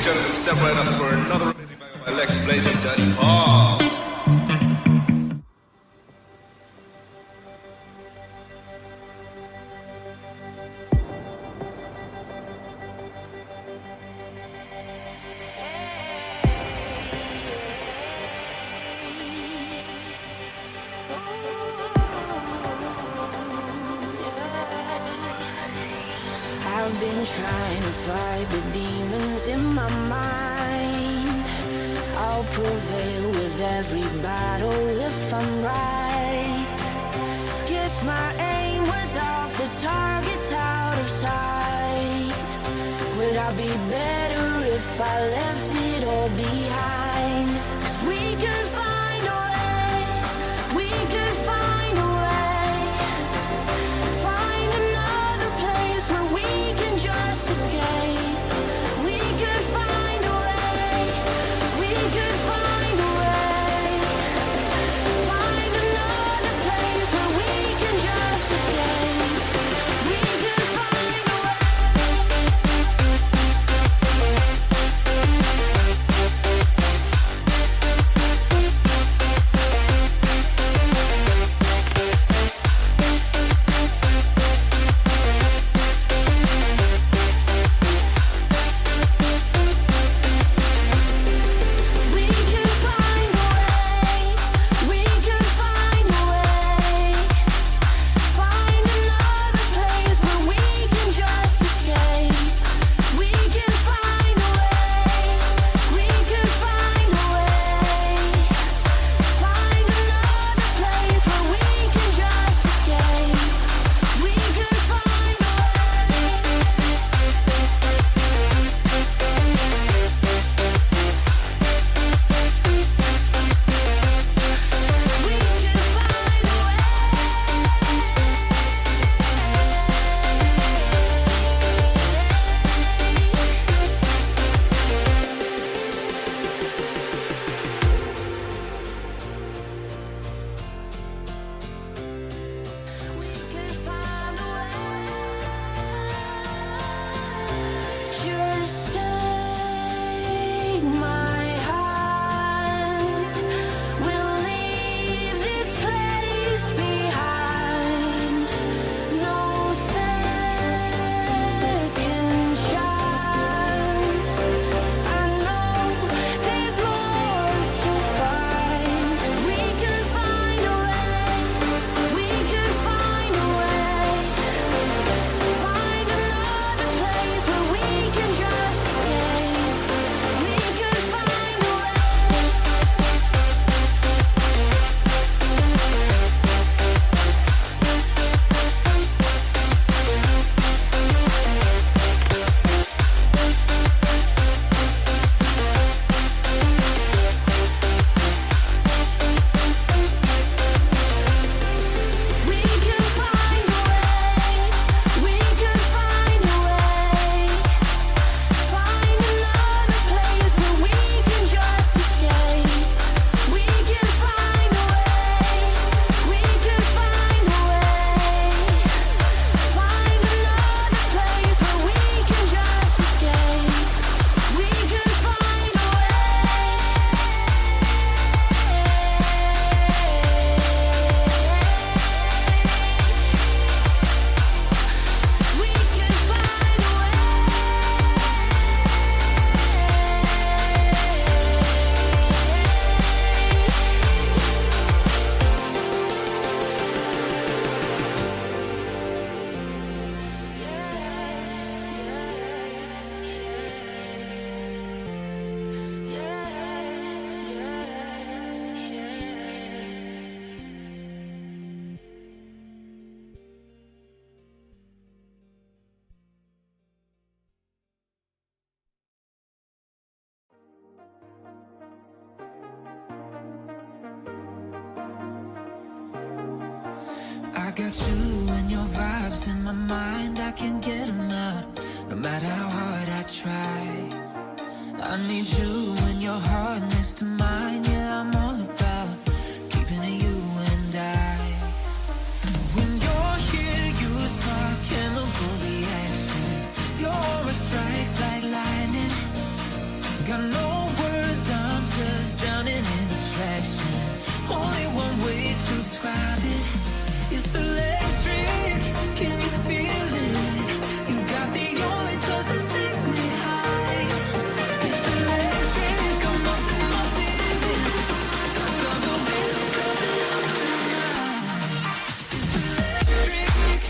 gentlemen, step right up for another amazing bang of my legs blazing Daddy Paul. I've been trying to fight the demons in my mind. I'll prevail with every battle if I'm right. Guess my aim was off, the target's out of sight. Would I be better if I left it all behind? 'Cause we could find a way, we could find a way. Find another place where we can just escape. We could find a way, we could find a way. Find another place where we can just escape. We could find a way. We could find a way, we could find a way. Find another place where we can just escape. We could find a way, we could find a way. Find another place where we can just escape. We could find a way. We could find a We could find a way. Just take my hand. We'll leave this place behind. No second chance. I know there's more to find. 'Cause we could find a way. We could find a way. Find another place where we can just escape. We could find a way. We could find a way. We could find a way. Find another place where we can just escape. We could find a way. We could find a way. Find another place where we can just escape. We could find a way. We could find a I got you and your vibes in my mind, I can't get them out, no matter how hard I try. I need you and your heart next to mine, yeah, I'm all about keeping it you and I. When you're here, you spark chemical reactions, your aura strikes like lightning. Got no words, I'm just drowning in attraction. Only one way to describe it. It's electric, can you feel it? You got the only touch that takes me high. It's electric, I'm up in my feelings. Got double vision 'cause it looks tonight. It's electric.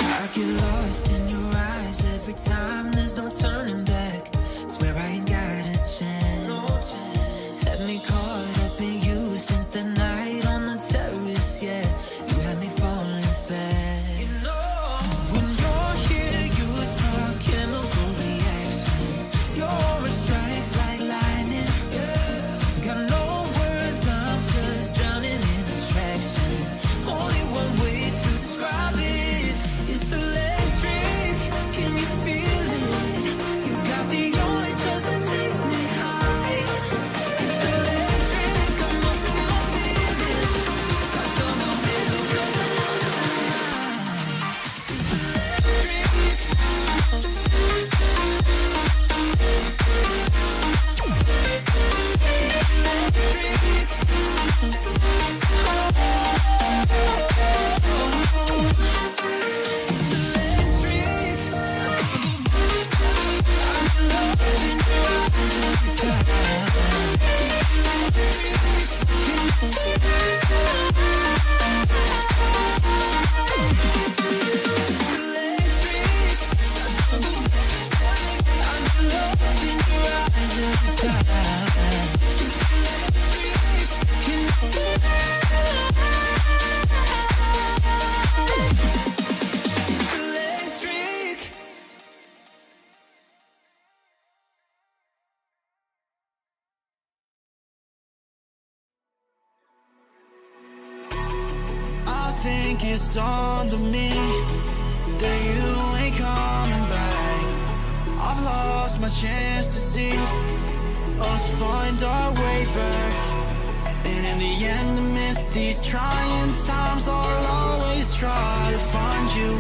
I get lost in your eyes every time, there's no turning back. Swear I ain't got a chance. Had me caught up in you since the night on the terrace, yeah. You had me falling fast. When you're here, you spark chemical reactions. Your aura strikes like lightning. Got no words, I'm just drowning in attraction. Only one way to describe it. It's electric, can you feel it? You got the only touch that takes me high. It's electric, I'm up in my feelings. Got double vision 'cause I know tonight. It's I think it's dawned on me that you ain't coming back. I've lost my chance to see us find our way back. And in the end, amidst these trying times, I'll always try to find you.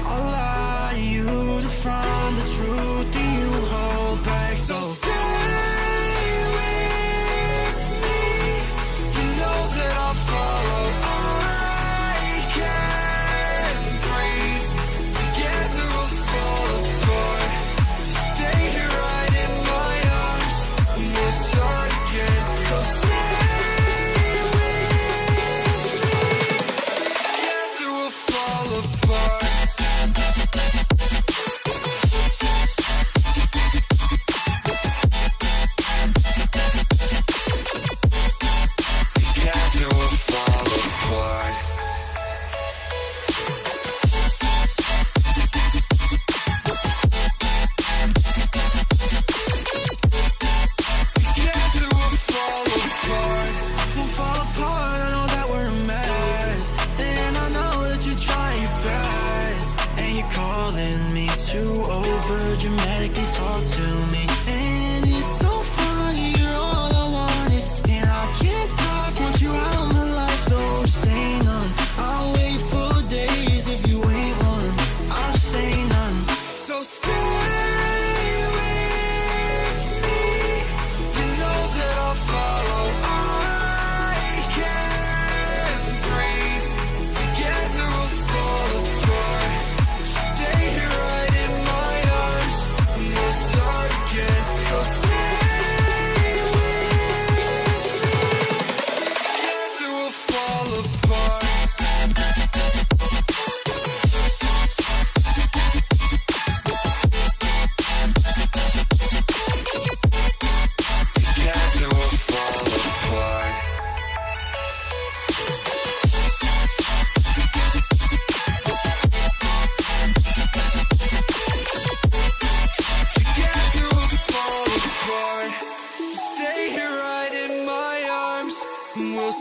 I'll lie to you to find the truth that you hold back. So stay with me. You know that I'll follow. I can't breathe. Together we'll fall apart. Stay here right in my arms, and we'll start again. So stay with me. Together we'll fall apart.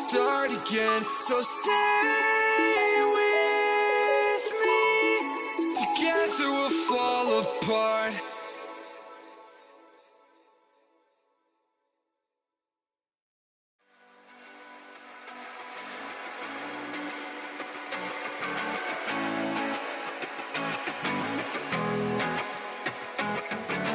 start again. So stay with me. Together we'll fall apart.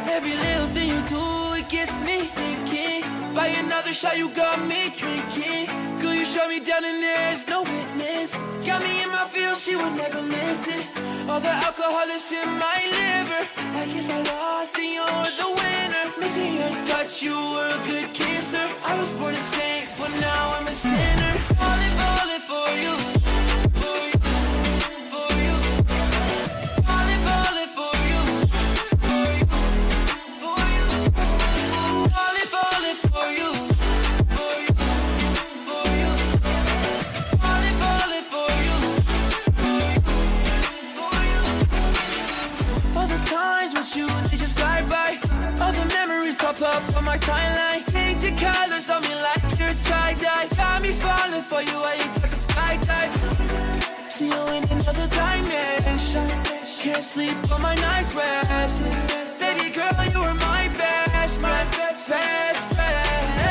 Every little thing you do, it gets me thinking. By another shot, you got me drinking. Girl, you shut me down and there's no witness. Got me in my feels, she would never listen. All the alcohol is in my liver. I guess I lost and you're the winner. Missing your touch, you were a good kisser. I was born a saint, but now I'm a sinner. Falling for you. For you. For you. Falling for you. For you. For you. Falling for you. For you. For you. Falling for you. For you. All the times with you, they just fly by. All the memories pop up on my timeline. Change your colors on me like you're tie-dye. Got me falling for you, I ain't talking skydive. See you in another dimension. Can't sleep on my night's rest. Baby girl, you were my best friend. Best friend.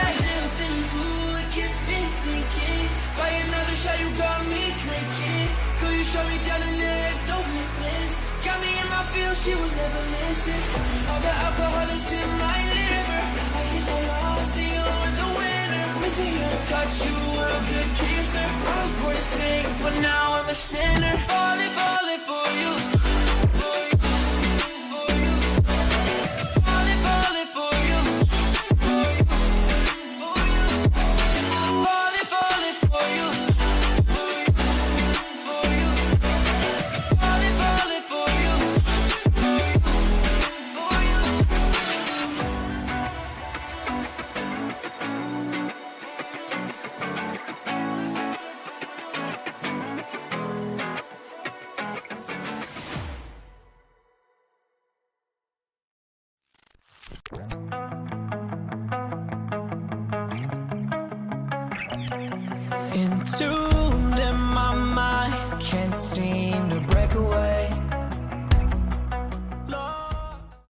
Every little thing you do, it gets me thinking. By another shot, you got me drinking. Girl, you shut me down and there's no witness. Got me in my feels, she would never listen. All the alcohol is in my liver. I guess I lost and you're the winner. Missing your touch, you were a good kisser. I was born to sing, but now I'm a sinner. Falling for you. For you. For you. Falling for you. For you. For you. Falling for you. For you. For you. Falling for you. For you. Entombed in my mind, can't seem to break away.